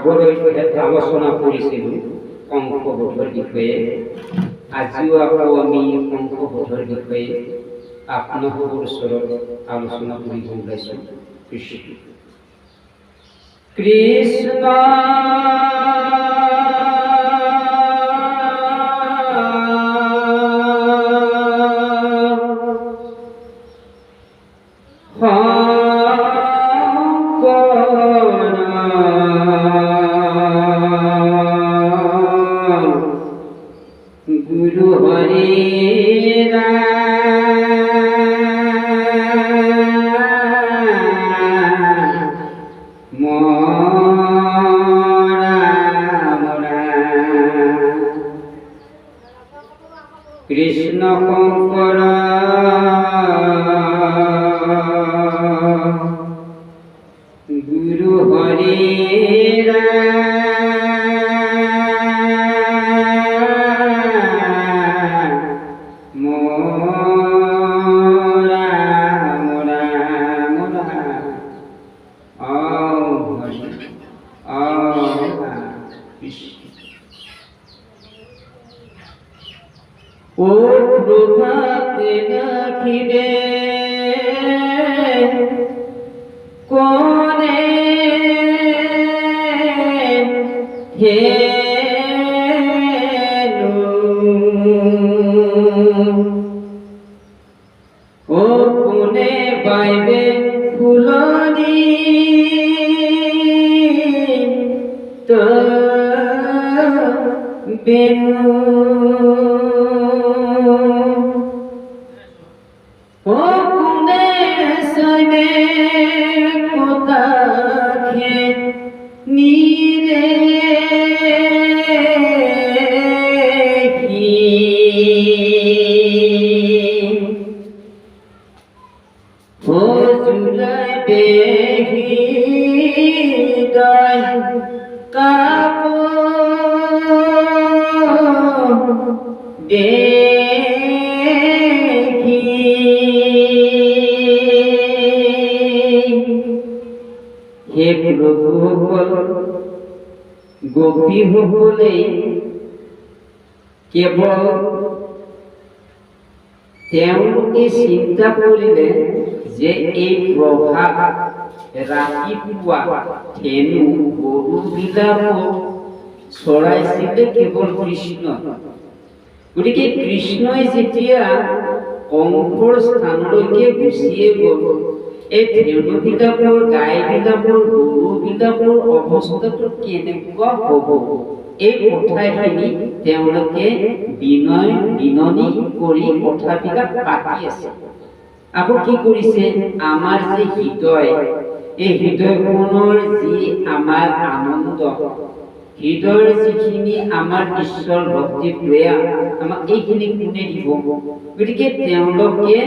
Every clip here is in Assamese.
আগলৈ আলোচনা কৰিছিলোঁ কংসবধৰ বিষয়ে। আজিও আকৌ আমি কংসবধৰ বিষয়ে আপোনালোকৰ ওচৰত আলোচনা কৰিব ওলাইছোঁ। কৃষ্ণ গুরু হরে কৃষ্ণ শঙ্কর গুরু হরে ও প্রভাতে নাখিবে কোনে হে ও কোনে পাইবে ফুলনি তো বেনু ও কোনে সইবে কোথাকে নিরে কি ও জুলাইবে হৃদয় কাপো দেখি হে প্রভু গোপী সকলে কেৱল তেওঁলোকে চিন্তা কৰিলে যে এই প্ৰভাত ৰাতিপুৱা ধেনু গৰুবিলাকক চৰাইছিলে কেৱল কৃষ্ণ। গতিকে কৃষ্ণই যেতিয়া কংসৰ স্থানলৈকে গুচিয়ে গ'ল, এই ধেনুবিলাকৰ গাইবিলাকৰ গৰুবিলাকৰ অৱস্থাটো কেনেকুৱা হ'ব, এই কথাখিনি তেওঁলোকে বিননি কৰি কথাবিলাক পাতি আছে। আকৌ কি কৰিছে, আমাৰ যে হৃদয়, এই হৃদয়খনৰ যি আমাৰ আনন্দ, হৃদয়ৰ যিখিনি আমাৰ ঈশ্বৰ ভক্তি প্ৰেম, আমাক এইখিনি কোনে দিব? গতিকে তেওঁলোকে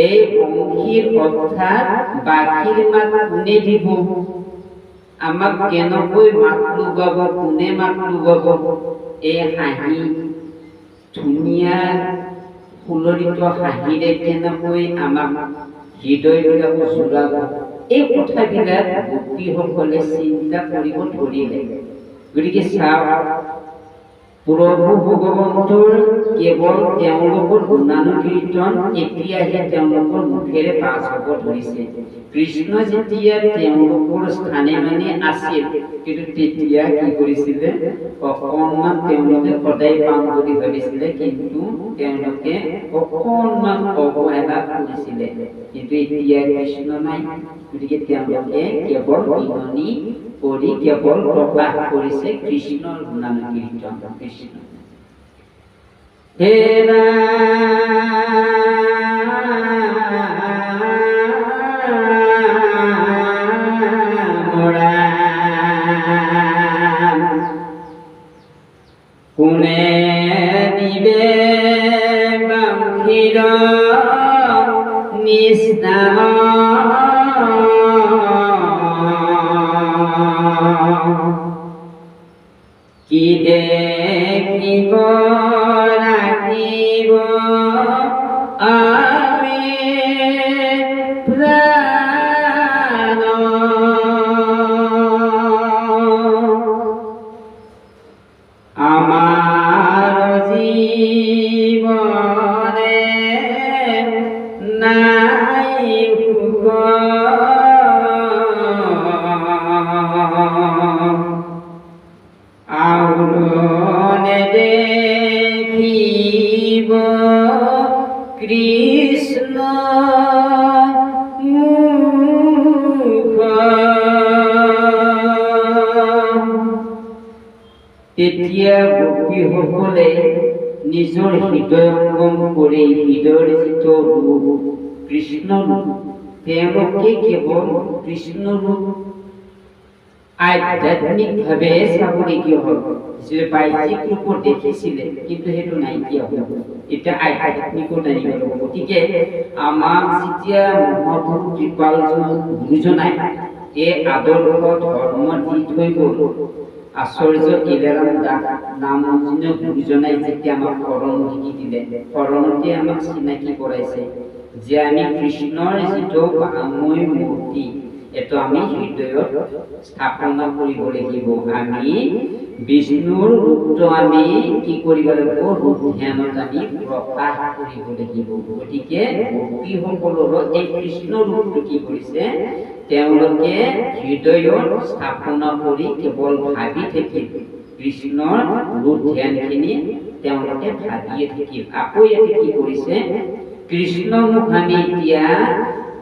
এই বংশীৰ অৰ্থাৎ বাঁশীৰ মাত কোনে দিব? আমাক কেনেকৈ মাত লগাব, কোনে মাত লগাব? এই হাঁহি, ধুনীয়া ফুলৰিত হাঁহিৰে কেনেকৈ আমাক হৃদয়বিলাক জোৰাব? এই কথাবিলাক গোপীসকলে চিন্তা কৰিব ধৰিলে। গতিকে চাওক, প্ৰভু ভগৱন্তৰ কেৱল তেওঁলোকৰ গুণানুকীৰ্তন এতিয়াহে তেওঁলোকৰ মুখেৰে পাছ হ'ব ধৰিছে। কৃষ্ণ যেতিয়া তেওঁলোকৰ স্থানে মানে আছিল, কিন্তু তেতিয়া কি কৰিছিলে, অকণমান তেওঁলোকে সদায় পাম বুলি ভাবিছিলে, কিন্তু তেওঁলোকে অকণমান অৱহেলা কৰিছিলে। কিন্তু এতিয়া কৃষ্ণ নাই, গতিকে তেওঁলোকে কেৱল বিননি কৰি কেৱল প্ৰকাশ কৰিছে কৃষ্ণৰ গুণানুকীৰ্তন। কৃষ্ণ হে কোনে দিবে বাংশীৰ নিস্তাৰ কি দেখিব ৰাখিব আমি প্ৰাণ তেতিয়া গোপীসকলে নিজৰ হৃদয়ঙ্গম কৰি হৃদয়ৰ যিটো ৰূপ কৃষ্ণ ৰূপ তেওঁলোকে কেৱল কৃষ্ণ ৰূপ আধ্যাত্মিকভাৱে চাবলগীয়া হ'ল যে বাহ্যিক ৰূপত দেখিছিলে কিন্তু সেইটো নাইকিয়া হ'ল এতিয়া আধ্যাত্মিকো নাইকিয়া হ'ল গতিকে আমাক যেতিয়া মহাপুৰুষ কৃপালজন গুৰুজনাই এই আদৰ্শ ধৰ্ম দি থৈ গ'ল আচাৰ্য ইলেৰাম দাস নামজনীয় গুৰুজনাই যেতিয়া আমাক শৰণ শিকি দিলে শৰণতে আমাক চিনাকি কৰাইছে যে আমি কৃষ্ণৰ যিটো বাময় মূৰ্তি এটো আমি হৃদয়ত স্থাপনা কৰিব লাগিব আমি বিষ্ণুৰ ৰূপটো আমি কি কৰিব লাগিব ৰূপ ধ্যানত আমি প্ৰকাশ কৰিব লাগিব গতিকে ভক্তিসকলৰ এই কৃষ্ণ ৰূপটো কি কৰিছে তেওঁলোকে হৃদয়ত স্থাপনা কৰি কেৱল ভাবি থাকিল কৃষ্ণৰ ৰূপ ধ্যানখিনি তেওঁলোকে ভাবিয়ে থাকিল আকৌ ইয়াতে কি কৰিছে কৃষ্ণ মুখ আমি এতিয়া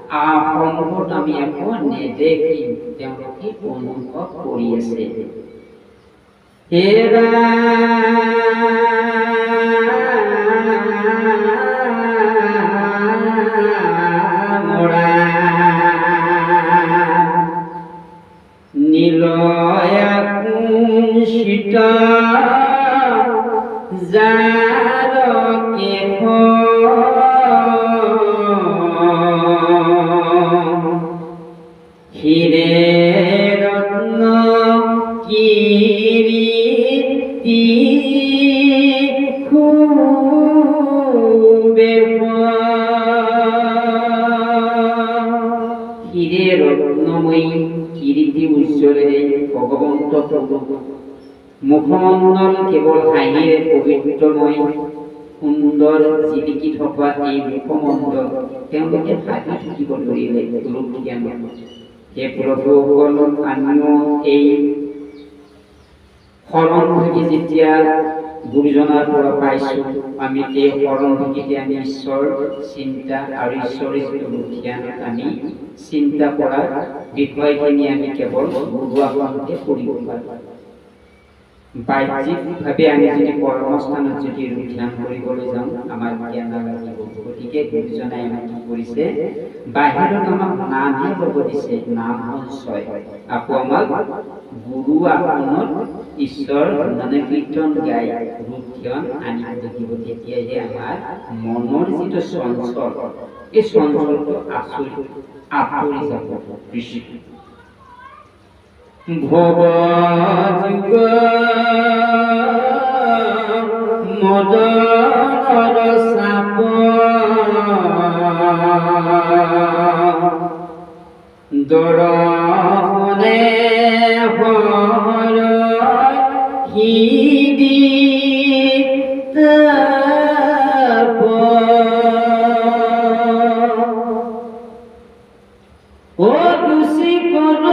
সম্ভৱত আমি আকৌ নেদেখিম তেওঁলোকে অনুভৱ কৰি আছে নীলয়া কুঞ্চিত যাৰ কেশ হিৰে ৰত্ন কীৰ্তি খুবে হিৰে ৰত্নময়ী কীৰ্তি উজ্জ্বলে ভগবন্ত মুখমণ্ডল কেৱল হাঁহিৰে পবিত্ৰময় সুন্দৰ জিলিকি থকা এই মুখমণ্ডল তেওঁলোকে ভাবি থাকিব ধৰিলে ৰূপ জ্ঞান হে প্ৰভুসকল আমিও এই শৰণ থাকি যেতিয়া গুৰুজনাৰ পৰা পাইছোঁ আমি এই শৰণ থাকি আমি ঈশ্বৰ চিন্তা আৰু ঈশ্বৰী জ্ঞান আমি চিন্তা কৰাৰ বিষয়খিনি আমি কেৱল গুৰু আসনতে কৰিব পাৰোঁ বাহ্যিকভাৱে আমি যদি কৰ্মস্থানত যদি ধ্যান কৰিবলৈ যাওঁ আমাৰ জ্ঞান লাগিব গতিকে গুৰুজনাই আমাক কি কৰিছে বাহিৰত আমাক নামহে ল'ব দিছে নাম সঞ্চয় আকৌ আমাক গুৰু আসনত ঈশ্বৰ মানে কীৰ্তন গাই ৰূপ ধ্যান আনিব লাগিব তেতিয়াহে আমাৰ মনৰ যিটো চঞ্চল এই চঞ্চলটো আঁতৰি যাব কৃষ্ণ ভবযুগ মদনৰ চাপ দৰমনে হৰ হৃদিত ও তুসি কৰ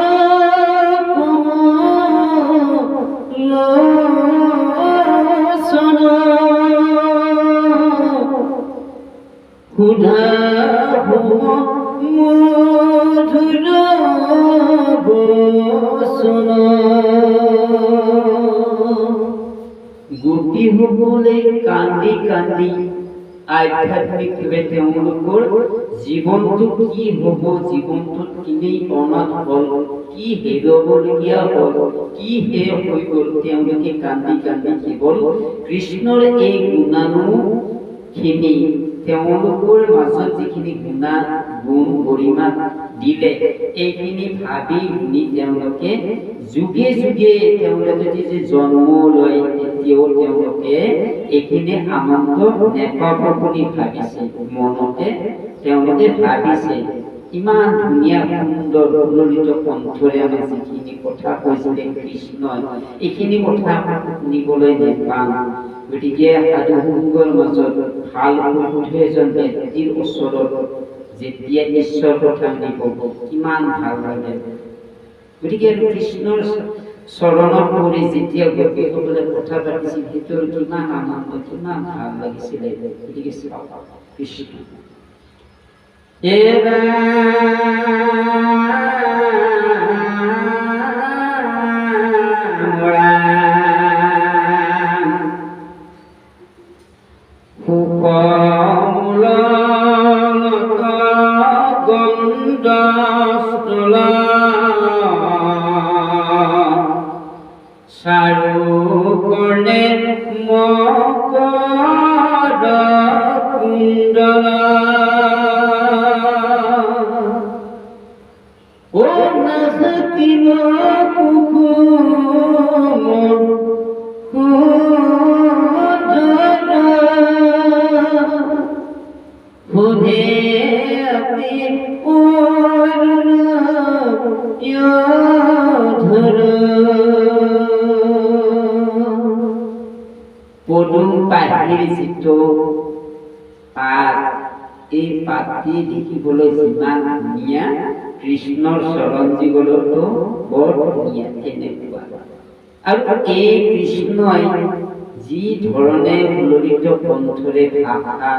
খুদা মধুৰ বচন গোপীসকলে কান্দি কান্দি আধ্যাত্মিকভাৱে তেওঁলোকৰ জীৱনটো কি হ'ব জীৱনটোত কিনেই অনাথ হ'ল কি হেৰুৱাবলগীয়া হ'ল কি শেষ হৈ গ'ল তেওঁলোকে কান্দি কান্দি কেৱল কৃষ্ণৰ এই গুণানুখিনি তেওঁলোকৰ মাজত যিখিনি গুণা গুণ গৰিমা দিলে এইখিনি ভাবি শুনি তেওঁলোকে যুগে যুগে তেওঁলোকে যে জন্ম লয় তেতিয়াও তেওঁলোকে এইখিনি আনন্দ নেপাব বুলি ভাবিছে মনতে তেওঁলোকে ভাবিছে ইমান ধুনীয়া সুন্দৰ ললিত কণ্ঠৰে আমাক যিখিনি কথা কৈছিলে কৃষ্ণই এইখিনি কথা শুনিবলৈ নেপাম গতিকে সাধু সংগৰ মাজত ভাল বন্ধু এজন ব্যক্তিৰ ওচৰত যেতিয়া ঈশ্বৰ কথা শুনিব কিমান ভাল লাগে গতিকে কৃষ্ণৰ চৰণত পৰি যেতিয়া গোপীসকলে কথা পাতিছিল ভিতৰত কিমান আনন্দ কিমান ভাল লাগিছিলে গতিকে কৃষ্ণ সাৰু কৰ্ণে মকৰ কুণ্ডলা ও নাচিল কুকুম খুদে অতি ধৰ পদুম পাহিৰ যিটো পাত এই পাতটি দেখিবলৈ যিমান ধুনীয়া কৃষ্ণৰ চৰণ যুগলতো বৰ ধুনীয়া তেনেকুৱা আৰু এই কৃষ্ণই যি ধৰণে ললিত কণ্ঠৰে ভাষা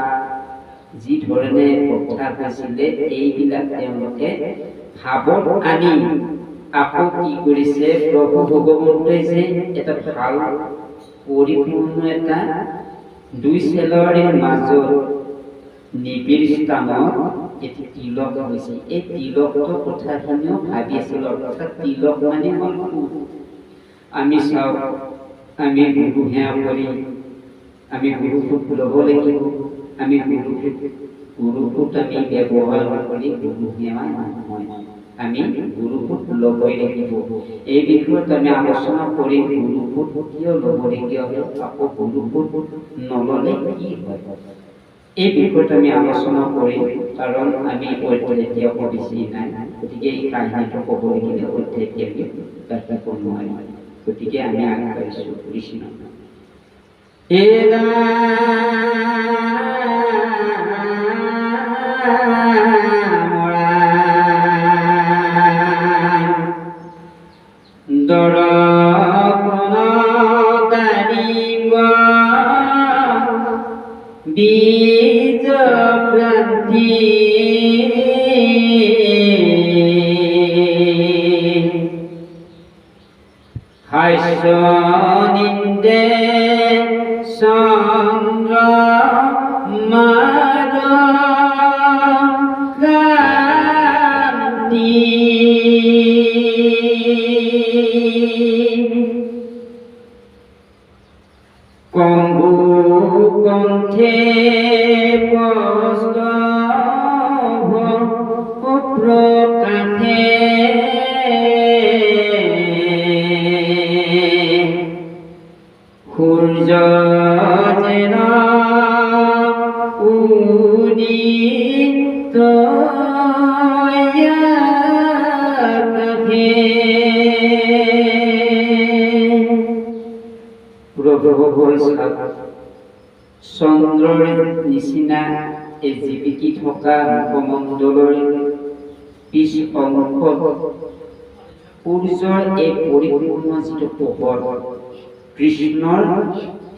যি ধৰণে কথা কৈছিলে এইবিলাক তেওঁলোকে ভাৱত আনি আকৌ কি কৰিছে প্ৰভু ভগৱন্তই যে এটা ভাল পৰিপূৰ্ণ এটা দুই চেলৰে মাজত নিবিড় স্থানত এটি তিলক হৈছে এই তিলকটো কথাখিনিও ভাবি আছিলোঁ অৰ্থাৎ তিলক মানে হ'ল আমি চাওক আমি গুৰু সেৱা কৰি আমি গুৰুকুট ল'ব লাগিব আমি গুৰুকুট আমি ব্যৱহাৰ কৰি গুৰু সেৱা নহয় আমি গুৰুকুট ল'বই লাগিব এই বিষয়ত আমি আলোচনা কৰি গুৰুকুট কিয় ল'বলগীয়া হয় আকৌ গুৰুকুট নল'লে কি হয় এই বিষয়ত আমি আলোচনা কৰিম কাৰণ আমি এতিয়া বেছি নাই গতিকে এই কাহিনীটো ক'বলগীয়া এতিয়া আমি ক'ব নোৱাৰিম গতিকে আমি আগবাঢ়িছোঁ কৃষ্ণ বীজ প্ৰান্তি হাস্য নিন্দে চন্দ্ৰ মাৰ কান্তি কম্বু কণ্ঠে প্ৰকাশে সূৰ্য যেন উদিত চন্দ্ৰৰ নিচিনা এই জীৱিকি থকা মুখমণ্ডলৰ পিছ অংশত সূৰ্যৰ এই পৰিপূৰ্ণ যিটো পোহৰ কৃষ্ণৰ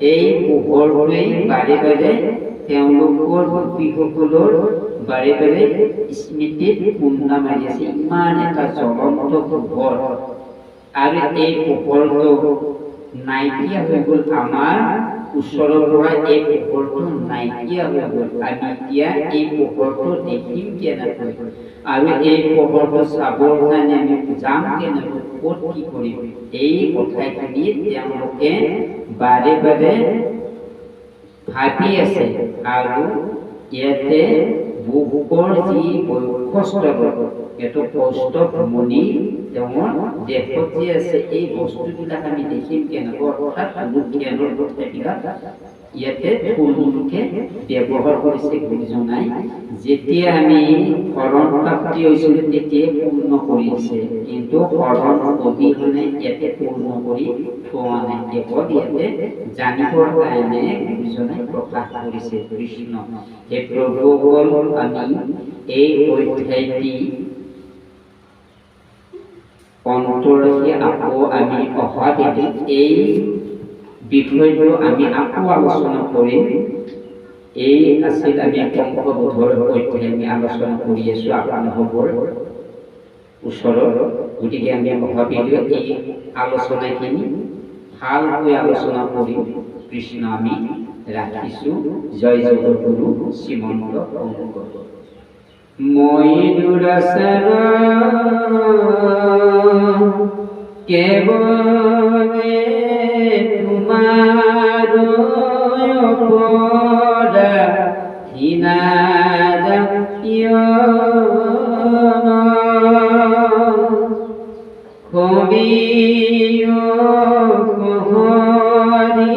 এই পোহৰটোৱে বাৰে বাৰে তেওঁলোকৰ গোপীসকলৰ বাৰে বাৰে স্মৃতিত খুন্দা মাৰি আছে ইমান এটা জ্বলন্ত পোহৰ আৰু এই পোহৰটো নাইকিয়া হৈ গ'ল আমাৰ ওচৰৰ পৰা এই পোহৰটো নাইকিয়া হৈ গ'ল আমি এতিয়া এই পোহৰটো দেখিম কেনেকৈ আৰু এই পোহৰটো চাবৰ কাৰণে আমি যাম কেনেকৈ ক'ত কি কৰিম এই কথাখিনি তেওঁলোকে বাৰে বাৰে ভাবি আছে আৰু ইয়াতে বুকৰ যি বৈশিষ্ট্য এইটো কৌস্তভ মুনি তেওঁৰ দেশত যি আছে এই বস্তুবিলাক আমি দেখিম কেনেকৈ অৰ্থাৎ জ্ঞানৰ কথাবিলাক ইয়াতে থুলমূলকৈ ব্যৱহাৰ কৰিছে গুৰুজনাই যেতিয়া আমি শৰণ প্ৰাপ্তি হৈছিলোঁ তেতিয়াই পূৰ্ণ কৰিছে কিন্তু শৰণ অবিহনে ইয়াতে পূৰ্ণ কৰি থোৱা নাই কেৱল ইয়াতে জানিবৰ কাৰণে গুৰুজনাই প্ৰকাশ কৰিছে কৃষ্ণ হে প্ৰভুসকল আমি এই অধ্যায়টি অন্তৰকে আকৌ আমি অহা দিনত এই বিষয়টো আমি আকৌ আলোচনা কৰিম এই আছিল আমি পংকবোধৰ অধ্যায় আমি আলোচনা কৰি আছোঁ আপোনালোকৰ ওচৰত গতিকে আমি অহা দিনত এই আলোচনাখিনি ভালকৈ আলোচনা কৰিম কৃষ্ণ আমি ৰাখিছোঁ জয় জগতগুৰু শ্ৰীমন্ত শংকৰ মই দুৰাচাৰ কেবলে তোমাৰ অপৰাধীনা কবিও কহৰি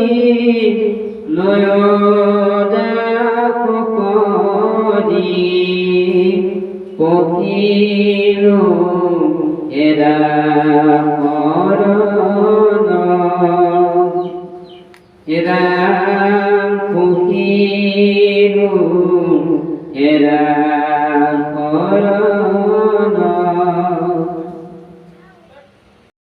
লয় কৰি পহিলো এৰা মৰণ এৰা পহিলো এৰা মৰণ